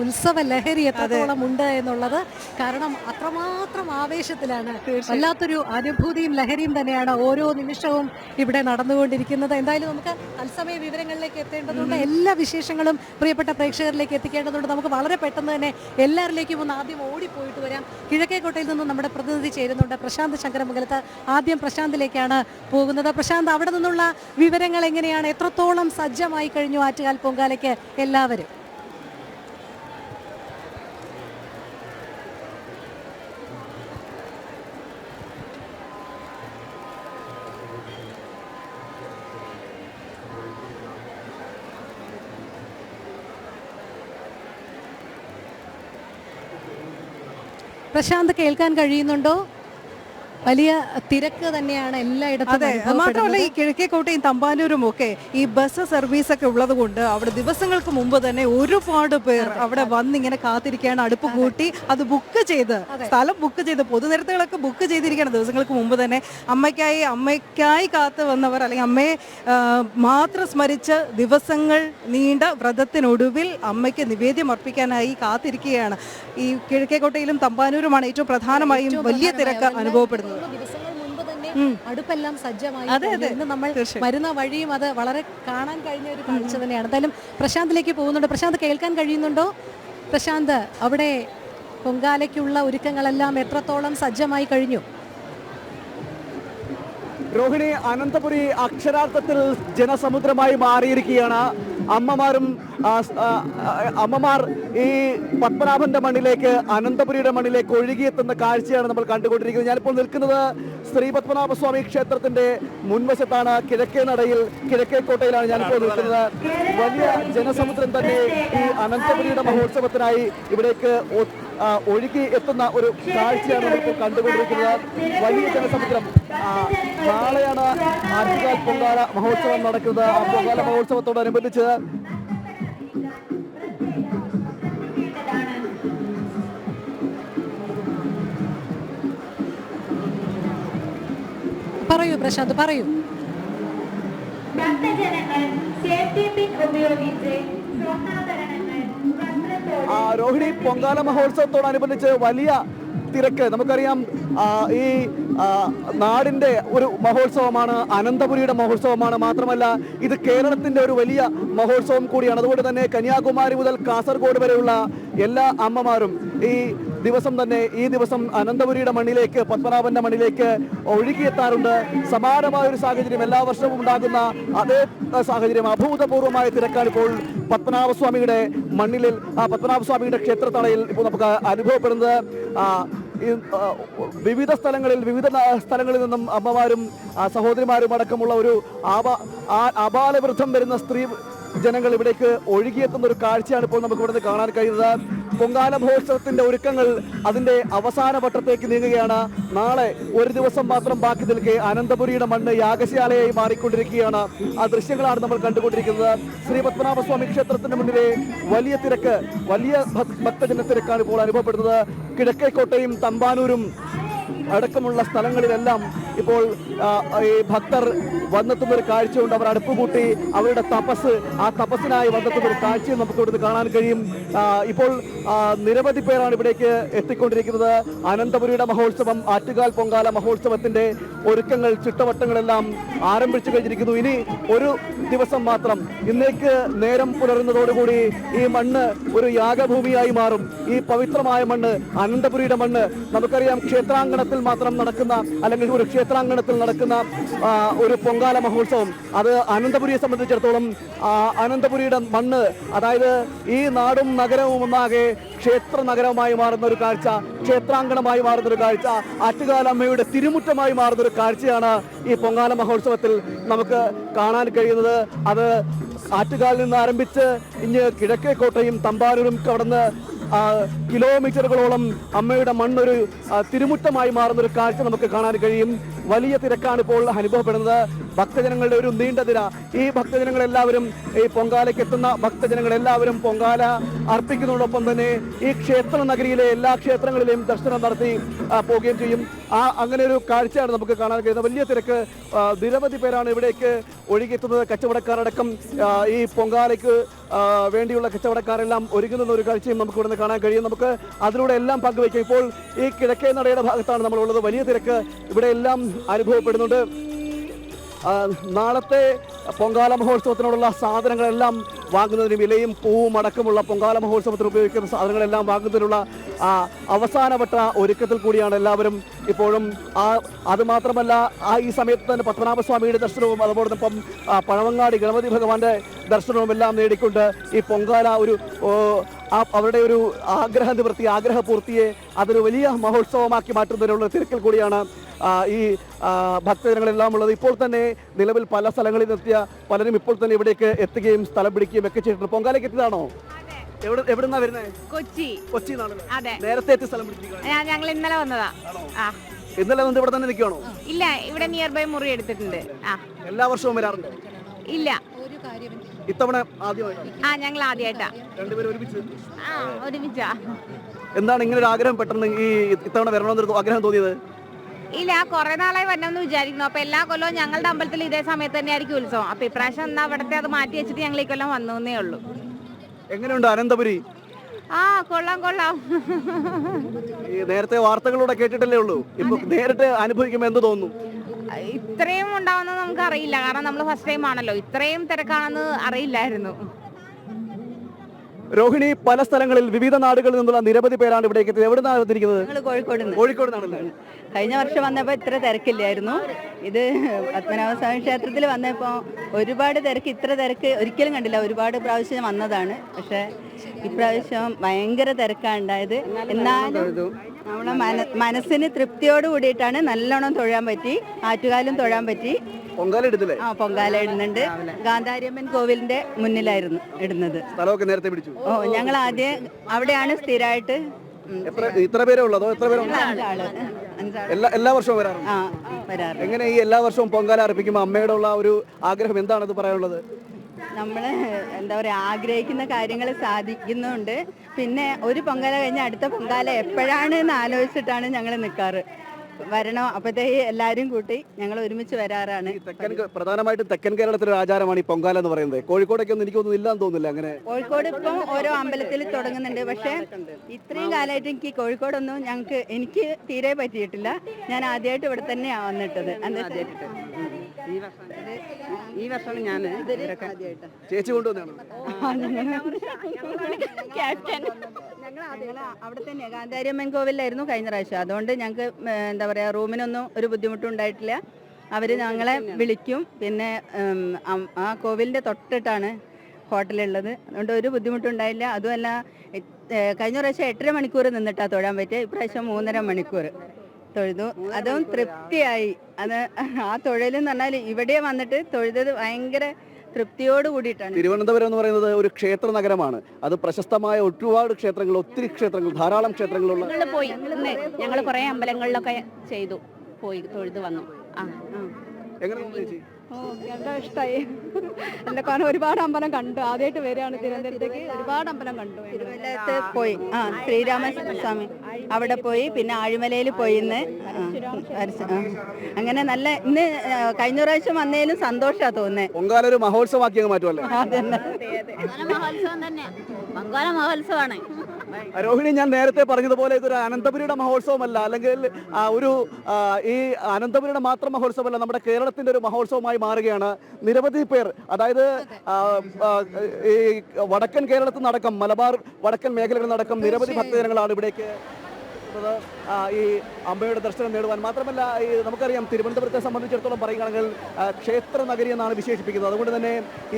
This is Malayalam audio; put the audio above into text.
ഉത്സവ ലഹരി എത്രത്തോളം ഉണ്ട് എന്നുള്ളത്. കാരണം അത്രമാത്രം ആവേശത്തിലാണ്, വല്ലാത്തൊരു അനുഭൂതിയും ലഹരിയും തന്നെയാണ് ഓരോ നിമിഷവും ഇവിടെ നടന്നുകൊണ്ടിരിക്കുന്നത്. എന്തായാലും നമുക്ക് തത്സമയ വിവരങ്ങളിലേക്ക് എത്തേണ്ടതുണ്ട്. എല്ലാ വിശേഷങ്ങളും പ്രിയപ്പെട്ട പ്രേക്ഷകരിലേക്ക് എത്തിക്കേണ്ടതുണ്ട്. നമുക്ക് വളരെ പെട്ടെന്ന് തന്നെ എല്ലാവരിലേക്കും ഒന്ന് ആദ്യം ഓടിപ്പോയിട്ട് വരാം. കിഴക്കേക്കോട്ടയിൽ നിന്ന് നമ്മുടെ പ്രതിനിധി ചേരുന്നുണ്ട്, പ്രശാന്ത് ശങ്കരമംഗലത്ത്. ആദ്യം പ്രശാന്തിലേക്കാണ് പോകുന്നത്. പ്രശാന്ത്, അവിടെ നിന്നുള്ള വിവരങ്ങൾ എങ്ങനെയാണ്? എത്രത്തോളം സജ്ജമായി കഴിഞ്ഞു ആറ്റുകാൽ പൊങ്കാലയ്ക്ക് എല്ലാവരും? പ്രശാന്ത്, കേൾക്കാൻ കഴിയുന്നുണ്ടോ? വലിയ തിരക്ക് തന്നെയാണ് എല്ലായിടത്തും. അതെ, മാത്രമല്ല ഈ കിഴക്കേക്കോട്ടയും തമ്പാനൂരും ഒക്കെ ഈ ബസ് സർവീസ് ഒക്കെ ഉള്ളത് കൊണ്ട് അവിടെ ദിവസങ്ങൾക്ക് മുമ്പ് തന്നെ ഒരുപാട് പേർ അവിടെ വന്നിങ്ങനെ കാത്തിരിക്കുകയാണ്. അടുപ്പ് കൂട്ടി അത് ബുക്ക് ചെയ്ത്, സ്ഥലം ബുക്ക് ചെയ്ത്, പൊതുനിരത്തുകളൊക്കെ ബുക്ക് ചെയ്തിരിക്കുകയാണ് ദിവസങ്ങൾക്ക് മുമ്പ് തന്നെ. അമ്മയ്ക്കായി കാത്തു വന്നവർ, അല്ലെങ്കിൽ അമ്മയെ മാത്രം സ്മരിച്ച് ദിവസങ്ങൾ നീണ്ട വ്രതത്തിനൊടുവിൽ അമ്മയ്ക്ക് നിവേദ്യം അർപ്പിക്കാനായി കാത്തിരിക്കുകയാണ്. ഈ കിഴക്കേക്കോട്ടയിലും തമ്പാനൂരുമാണ് ഏറ്റവും പ്രധാനമായും വലിയ തിരക്ക് അനുഭവപ്പെടുന്നത്. ദിവസങ്ങൾ മുൻപ് തന്നെ അടുപ്പെല്ലാം സജ്ജമായി. ഇന്ന് നമ്മൾ വരുന്ന വഴിയും അത് വളരെ കാണാൻ കഴിഞ്ഞ ഒരു കാഴ്ച തന്നെയാണ്. എന്തായാലും പ്രശാന്തിലേക്ക് പോകുന്നുണ്ട്. പ്രശാന്ത്, കേൾക്കാൻ കഴിയുന്നുണ്ടോ? പ്രശാന്ത്, അവിടെ പൊങ്കാലയ്ക്കുള്ള ഒരുക്കങ്ങളെല്ലാം എത്രത്തോളം സജ്ജമായി കഴിഞ്ഞു? രോഹിണി, അനന്തപുരി അക്ഷരാർത്ഥത്തിൽ ജനസമുദ്രമായി മാറിയിരിക്കുകയാണ്. അമ്മമാർ ഈ പത്മനാഭന്റെ മണ്ണിലേക്ക്, അനന്തപുരിയുടെ മണ്ണിലേക്ക് ഒഴുകിയെത്തുന്ന കാഴ്ചയാണ് നമ്മൾ കണ്ടുകൊണ്ടിരിക്കുന്നത്. ഞാനിപ്പോൾ നിൽക്കുന്നത് ശ്രീ പത്മനാഭസ്വാമി ക്ഷേത്രത്തിന്റെ മുൻവശത്താണ്. കിഴക്കേ നടയിൽ, കിഴക്കേക്കോട്ടയിലാണ് ഞാനിപ്പോൾ നിൽക്കുന്നത്. വലിയ ജനസമുദ്രം തന്നെ ഈ അനന്തപുരിയുടെ മഹോത്സവത്തിനായി ഇവിടേക്ക് ഒഴുകി എത്തുന്ന ഒരു കാഴ്ചയാണ് നമ്മളിപ്പോൾ കണ്ടുകൊണ്ടിരിക്കുന്നത്. വലിയ ജനസമുദ്രം. നാളെയാണ് ആറ്റുകാൽ പൊങ്കാല മഹോത്സവം നടക്കുന്നത്. ആ പൊങ്കാല മഹോത്സവത്തോടനുബന്ധിച്ച് പറയൂ പ്രശാന്ത്, പറയൂ. രോഹിണി, പൊങ്കാല മഹോത്സവത്തോടനുബന്ധിച്ച് വലിയ തിരക്ക്. നമുക്കറിയാം, ഈ നാടിൻ്റെ ഒരു മഹോത്സവമാണ്, അനന്തപുരിയുടെ മഹോത്സവമാണ്. മാത്രമല്ല ഇത് കേരളത്തിൻ്റെ ഒരു വലിയ മഹോത്സവം കൂടിയാണ്. അതുകൊണ്ട് തന്നെ കന്യാകുമാരി മുതൽ കാസർഗോഡ് വരെയുള്ള എല്ലാ അമ്മമാരും ഈ ദിവസം അനന്തപുരിയുടെ മണ്ണിലേക്ക്, പത്മനാഭന്റെ മണ്ണിലേക്ക് ഒഴുകിയെത്താറുണ്ട്. സമാനമായൊരു സാഹചര്യം എല്ലാ വർഷവും ഉണ്ടാകുന്ന അതേ സാഹചര്യം, അഭൂതപൂർവമായ തിരക്കാണ് ഇപ്പോൾ പത്മനാഭസ്വാമിയുടെ മണ്ണിൽ, പത്മനാഭസ്വാമിയുടെ ക്ഷേത്രത്തറയിൽ ഇപ്പോൾ നമുക്ക് അനുഭവപ്പെടുന്നത്. വിവിധ സ്ഥലങ്ങളിൽ നിന്നും അമ്മമാരും സഹോദരിമാരും അടക്കമുള്ള ഒരു ആബാലവൃദ്ധം വരുന്ന സ്ത്രീ ജനങ്ങൾ ഇവിടേക്ക് ഒഴുകിയെത്തുന്ന ഒരു കാഴ്ചയാണ് ഇപ്പോൾ നമുക്ക് ഇവിടുന്ന് കാണാൻ കഴിയുന്നത്. പൊങ്കാല മഹോത്സവത്തിന്റെ ഒരുക്കങ്ങൾ അതിന്റെ അവസാന വട്ടത്തേക്ക് നീങ്ങുകയാണ്. നാളെ ഒരു ദിവസം മാത്രം ബാക്കി നിൽക്കെ അനന്തപുരിയുടെ മണ്ണ് യാഗശാലയായി മാറിക്കൊണ്ടിരിക്കുകയാണ്. ആ ദൃശ്യങ്ങളാണ് നമ്മൾ കണ്ടുകൊണ്ടിരിക്കുന്നത്. ശ്രീ പത്മനാഭസ്വാമി ക്ഷേത്രത്തിന് മുന്നിലെ വലിയ തിരക്ക്, വലിയ ഭക്തജന തിരക്കാണ് ഇപ്പോൾ അനുഭവപ്പെടുന്നത്. കിഴക്കേക്കോട്ടയും തമ്പാനൂരും അടക്കമുള്ള സ്ഥലങ്ങളിലെല്ലാം ഇപ്പോൾ ഈ ഭക്തർ വന്നെത്തുന്ന ഒരു കാഴ്ചയുണ്ട്. അവർ അടുപ്പ് കൂട്ടി അവരുടെ തപസ്സിനായി വന്നെത്തുന്ന ഒരു കാഴ്ചയും നമുക്ക് ഇവിടുന്ന് കാണാൻ കഴിയും. ഇപ്പോൾ നിരവധി പേരാണ് ഇവിടേക്ക് എത്തിക്കൊണ്ടിരിക്കുന്നത്. അനന്തപുരിയുടെ മഹോത്സവം, ആറ്റുകാൽ പൊങ്കാല മഹോത്സവത്തിന്റെ ഒരുക്കങ്ങൾ, ചിട്ടവട്ടങ്ങളെല്ലാം ആരംഭിച്ചു കഴിഞ്ഞിരിക്കുന്നു. ഇനി ഒരു ദിവസം മാത്രം. ഇന്നേക്ക് നേരം പുലരുന്നതോടുകൂടി ഈ മണ്ണ് ഒരു യാഗഭൂമിയായി മാറും. ഈ പവിത്രമായ മണ്ണ്, അനന്തപുരിയുടെ മണ്ണ്, നമുക്കറിയാം ക്ഷേത്രാങ്കണത്തിൽ മാത്രം നടക്കുന്ന, അല്ലെങ്കിൽ ഒരു ക്ഷേത്രാങ്കണത്തിൽ നടക്കുന്ന ഒരു പൊങ്കാല മഹോത്സവം, അത് അനന്തപുരിയെ സംബന്ധിച്ചിടത്തോളം അനന്തപുരിയുടെ മണ്ണ്, അതായത് ഈ നാടും നഗരവും ഒന്നാകെ ക്ഷേത്ര നഗരമായി മാറുന്ന ഒരു കാഴ്ച, ക്ഷേത്രാങ്കണമായി മാറുന്ന ഒരു കാഴ്ച, ആറ്റുകാലമ്മയുടെ തിരുമുറ്റമായി മാറുന്ന ഒരു കാഴ്ചയാണ് ഈ പൊങ്കാല മഹോത്സവത്തിൽ നമുക്ക് കാണാൻ കഴിയുന്നത്. അത് ആറ്റുകാലിൽ നിന്ന് ആരംഭിച്ച് ഇഞ്ഞ് കിഴക്കേക്കോട്ടയും തമ്പാനൂരും കടന്ന് കിലോമീറ്ററുകളോളം അമ്മയുടെ മണ്ണൊരു തിരുമുറ്റമായി മാറുന്നൊരു കാഴ്ച നമുക്ക് കാണാൻ കഴിയും. വലിയ തിരക്കാണ് ഇപ്പോൾ അനുഭവപ്പെടുന്നത്. ഭക്തജനങ്ങളുടെ ഒരു നീണ്ട നിര. ഈ ഭക്തജനങ്ങളെല്ലാവരും, ഈ പൊങ്കാലയ്ക്ക് എത്തുന്ന ഭക്തജനങ്ങളെല്ലാവരും പൊങ്കാല അർപ്പിക്കുന്നതോടൊപ്പം തന്നെ ഈ ക്ഷേത്ര നഗരിയിലെ എല്ലാ ക്ഷേത്രങ്ങളിലെയും ദർശനം നടത്തി പോവുകയും ചെയ്യും. അങ്ങനെ ഒരു കാഴ്ചയാണ് നമുക്ക് കാണാൻ കഴിയുന്നത്. വലിയ തിരക്ക്. നിരവധി പേരാണ് ഇവിടേക്ക് ഒഴുകിയെത്തുന്നത്. കച്ചവടക്കാരടക്കം ഈ പൊങ്കാലയ്ക്ക് വേണ്ടിയുള്ള കച്ചവടക്കാരെല്ലാം ഒരുങ്ങുന്ന ഒരു കാഴ്ചയും നമുക്ക് ഇവിടുന്ന് കാണാൻ കഴിയും. നമുക്ക് അതിലൂടെ എല്ലാം പങ്കുവയ്ക്കാം. ഇപ്പോൾ ഈ കിഴക്കേ നടയുടെ ഭാഗത്താണ് നമ്മളുള്ളത്. വലിയ തിരക്ക് ഇവിടെ എല്ലാം അനുഭവപ്പെടുന്നുണ്ട്. നാളത്തെ പൊങ്കാല മഹോത്സവത്തിനോടുള്ള സാധനങ്ങളെല്ലാം വാങ്ങുന്നതിനും ഇലയും പൂവും അടക്കമുള്ള പൊങ്കാല മഹോത്സവത്തിന് ഉപയോഗിക്കുന്ന സാധനങ്ങളെല്ലാം വാങ്ങുന്നതിനുള്ള അവസാനവട്ട ഒരുക്കത്തിൽ കൂടിയാണ് എല്ലാവരും ഇപ്പോഴും. അതുമാത്രമല്ല, ഈ സമയത്ത് തന്നെ പത്മനാഭസ്വാമിയുടെ ദർശനവും അതോടൊപ്പം പഴവങ്ങാടി ഗണപതി ഭഗവാന്റെ ദർശനവും എല്ലാം നേടിക്കൊണ്ട് ഈ പൊങ്കാല അവരുടെ ഒരു ആഗ്രഹ നിവൃത്തി, ആഗ്രഹപൂർത്തിയെ അതൊരു വലിയ മഹോത്സവമാക്കി മാറ്റുന്നതിനുള്ള തിരക്കിൽ കൂടിയാണ് ഈ ഭക്തജനങ്ങളെല്ലാം ഉള്ളത്. ഇപ്പോൾ തന്നെ നിലവിൽ പല സ്ഥലങ്ങളിൽ എത്തിയ പലരും ഇപ്പോൾ തന്നെ ഇവിടേക്ക് എത്തുകയും സ്ഥലം പിടിക്കുകയും ഒക്കെ ചെയ്തിട്ടുണ്ട്. പൊങ്കാലയ്ക്ക് എത്തിയതാണോ? എവിടുന്നാ വരുന്നത്? കൊച്ചിന്നാണ്. നേരത്തെ എത്തി സ്ഥലം പിടിച്ചിരിക്കുകയാണ്. ഞങ്ങൾ ഇന്നലെ വന്നതാ. ഇന്നലെ വന്ന് ഇവിടെ തന്നെ നിൽക്കുകയാണോ? ഇല്ല, ഇവിടെ നിയർ ബൈ മുറി എടുത്തിട്ടുണ്ട്. എല്ലാ വർഷവും വരാറുണ്ടോ? ഇല്ല, ഇത്തവണ ആദ്യമായി? ഞങ്ങൾ ആദ്യമായിട്ടാ. രണ്ടുപേരും ഒരുമിച്ചാ. എന്താണ് ഇങ്ങനെ ഒരു ആഗ്രഹം പെട്ടെന്ന് ഈ ഇത്തവണ വരണമെന്നൊരു ആഗ്രഹം തോന്നിയത്? ഇല്ല, കുറെ നാളായി വരണമെന്ന് വിചാരിക്കുന്നു. അപ്പൊ എല്ലാ കൊല്ലവും ഞങ്ങളുടെ അമ്പലത്തിൽ ഇതേ സമയത്ത് തന്നെ ആയിരിക്കും ഉത്സവം. അപ്പൊ ഇപ്രാവശ്യം എന്നാ അവിടത്തെ അത് മാറ്റി വെച്ചിട്ട് ഞങ്ങൾ ഈ കൊല്ലം വന്നേ ഉള്ളൂ. എങ്ങനെയുണ്ട് അനന്തപുരി? കൊള്ളാം. നേരത്തെ വാർത്തകളൂടെ കേട്ടിട്ടല്ലേ ഉള്ളൂ. ഇപ്പൊ നേരിട്ട് അനുഭവിക്കുമ്പോൾ എന്ത് തോന്നുന്നു? ഇത്രയും ഉണ്ടാവുന്നത് നമുക്ക് അറിയില്ല, കാരണം നമ്മൾ ഫസ്റ്റ് ടൈം ആണല്ലോ. ഇത്രയും തിരക്കാണെന്ന് അറിയില്ലായിരുന്നു. രോഹിണി, പല സ്ഥലങ്ങളിൽ വിവിധ നാടുകളിൽ നിന്നുള്ള നിരവധി പേരാണ് ഇവിടേക്ക് എത്തിയത്. എവിടെ നിന്നാണ് എത്തിയിരിക്കുന്നത്? കോഴിക്കോട് നിന്നാണല്ലേ? കഴിഞ്ഞ വർഷം വന്നപ്പോൾ ഇത്ര തിരക്കില്ലായിരുന്നു. ഇത് പത്മനാഭസ്വാമി ക്ഷേത്രത്തിൽ വന്നപ്പോൾ ഒരുപാട് തിരക്ക്, ഇത്ര തിരക്ക് ഒരിക്കലും കണ്ടില്ല. ഒരുപാട് പ്രാവശ്യം വന്നതാണ്, പക്ഷെ ഇപ്രാവശ്യം ഭയങ്കര തിരക്കാണ് ഉണ്ടായത്. എന്നാലും നമ്മളെ മനസ്സിന് തൃപ്തിയോട് കൂടിയിട്ടാണ്. നല്ലോണം തൊഴാൻ പറ്റി, ആറ്റുകാലും തൊഴാൻ പറ്റി. പൊങ്കാല ഇടുന്നുണ്ട്. ഗാന്ധാരിയമ്മൻ കോവിലിന്റെ മുന്നിലായിരുന്നു ഇടുന്നത്. നേരത്തെ പിടിച്ചു. ഞങ്ങൾ ആദ്യം അവിടെയാണ് സ്ഥിരമായിട്ട്. ഇത്ര പേരേ ഉള്ളൂ അതോ എത്ര പേരുണ്ട്? എല്ലാ വർഷവും വരാറുണ്ട്. എങ്ങനെ ഈ എല്ലാ വർഷവും പൊങ്കാല അർപ്പിക്കുമ്പോൾ അമ്മയുടെ ഉള്ള ഒരു ആഗ്രഹം എന്താണത് പറയാനുള്ളത്? നമ്മൾ എന്താ പറയുക, ആഗ്രഹിക്കുന്ന കാര്യങ്ങൾ സാധിക്കുന്നുണ്ട്. പിന്നെ ഒരു പൊങ്കാല കഴിഞ്ഞ് അടുത്ത പൊങ്കാല എപ്പോഴാണ് എന്ന് ആലോചിച്ചിട്ടാണ് ഞങ്ങൾ നിൽക്കാറ്. വരണോ അപ്പോഴത്തേക്ക് എല്ലാവരും കൂട്ടി ഞങ്ങൾ ഒരുമിച്ച് വരാറാണ്. പ്രധാനമായിട്ടും തെക്കൻ കേരളത്തിലെ ഒരു ആചാരമാണ് ഈ പൊങ്കാല എന്ന് പറയുന്നത്. കോഴിക്കോടൊക്കെ ഒന്നും എനിക്കൊന്നും ഇല്ലാന്ന് തോന്നുന്നില്ല. അങ്ങനെ കോഴിക്കോട് ഇപ്പം ഓരോ അമ്പലത്തിൽ തുടങ്ങുന്നുണ്ട്. പക്ഷെ ഇത്രയും കാലമായിട്ട് കോഴിക്കോടൊന്നും എനിക്ക് തീരെ പറ്റിയിട്ടില്ല. ഞാൻ ആദ്യമായിട്ട് ഇവിടെ തന്നെയാണ് വന്നിട്ടത്. ഈ വർഷമാണ് ഞാൻ ചേച്ചി കൊണ്ടുവന്നാണ്. ഞങ്ങൾ അവിടെ തന്നെ ഗാന്ധാരിയമ്മൻ കോവിലായിരുന്നു കഴിഞ്ഞ പ്രാവശ്യം. അതുകൊണ്ട് ഞങ്ങൾക്ക് എന്താ പറയുക, റൂമിനൊന്നും ഒരു ബുദ്ധിമുട്ടും ഉണ്ടായിട്ടില്ല. അവർ ഞങ്ങളെ വിളിക്കും. പിന്നെ ആ കോവിലിൻ്റെ തൊട്ടിട്ടാണ് ഹോട്ടലുള്ളത്. അതുകൊണ്ട് ഒരു ബുദ്ധിമുട്ടുണ്ടായില്ല. അതുമല്ല, കഴിഞ്ഞ പ്രാവശ്യം 8.5 മണിക്കൂർ നിന്നിട്ടാണ് തൊഴാൻ പറ്റുക. ഇപ്രാവശ്യം 3.5 മണിക്കൂർ തൊഴുതു. അതും തൃപ്തിയായി. അത് ആ തൊഴിലെന്ന് പറഞ്ഞാൽ ഇവിടെ വന്നിട്ട് തൊഴുതത് ഭയങ്കര തൃപ്തിയോട് കൂടിയിട്ടാണ്. തിരുവനന്തപുരം എന്ന് പറയുന്നത് ഒരു ക്ഷേത്ര നഗരമാണ്. അത് പ്രശസ്തമായ ഒരുപാട് ക്ഷേത്രങ്ങൾ, ഒത്തിരി ക്ഷേത്രങ്ങൾ, ധാരാളം ക്ഷേത്രങ്ങളുള്ള. ഞങ്ങൾ കുറെ അമ്പലങ്ങളിലൊക്കെ പോയി തൊഴുതു വന്നു. എങ്ങനെ ചേച്ചി? എന്താ ഇഷ്ടമായി. എന്റെ കാരണം ഒരുപാട് അമ്പലം കണ്ടു. ആദ്യമായിട്ട് വരികയാണ് തിരുവനന്തപുരത്തേക്ക്. ഒരുപാട് അമ്പലം കണ്ടു. തിരുവനന്തപുരത്ത് പോയി ശ്രീരാമസ്വാമി അവിടെ പോയി. പിന്നെ ആഴിമലയിൽ പോയി. ഇന്ന് അങ്ങനെ നല്ല. ഇന്ന് കഴിഞ്ഞ പ്രാവശ്യം വന്നതിലും സന്തോഷാ തോന്നുന്നത്. പൊങ്കാല ഒരു മഹോത്സവമാക്കി മാറ്റുമല്ലേ? മഹോത്സവമാണ് രോഹിണി, ഞാൻ നേരത്തെ പറഞ്ഞതുപോലെ ഇതൊരു അനന്തപുരിയുടെ മഹോത്സവമല്ല, അല്ലെങ്കിൽ ഈ അനന്തപുരിയുടെ മാത്രം മഹോത്സവമല്ല, നമ്മുടെ കേരളത്തിന്റെ ഒരു മഹോത്സവമായി മാറുകയാണ്. നിരവധി പേർ, അതായത് ഈ വടക്കൻ കേരളത്തിൽ നടക്കം, മലബാർ വടക്കൻ മേഖലകളിൽ നടക്കം നിരവധി ഭക്തജനങ്ങളാണ് ഇവിടേക്ക് ഈ അമ്മയുടെ ദർശനം നേടുവാൻ. മാത്രമല്ല, ഈ നമുക്കറിയാം തിരുവനന്തപുരത്തെ സംബന്ധിച്ചിടത്തോളം പറയുകയാണെങ്കിൽ ക്ഷേത്ര നഗരി എന്നാണ് വിശേഷിപ്പിക്കുന്നത്. അതുകൊണ്ട് തന്നെ ഈ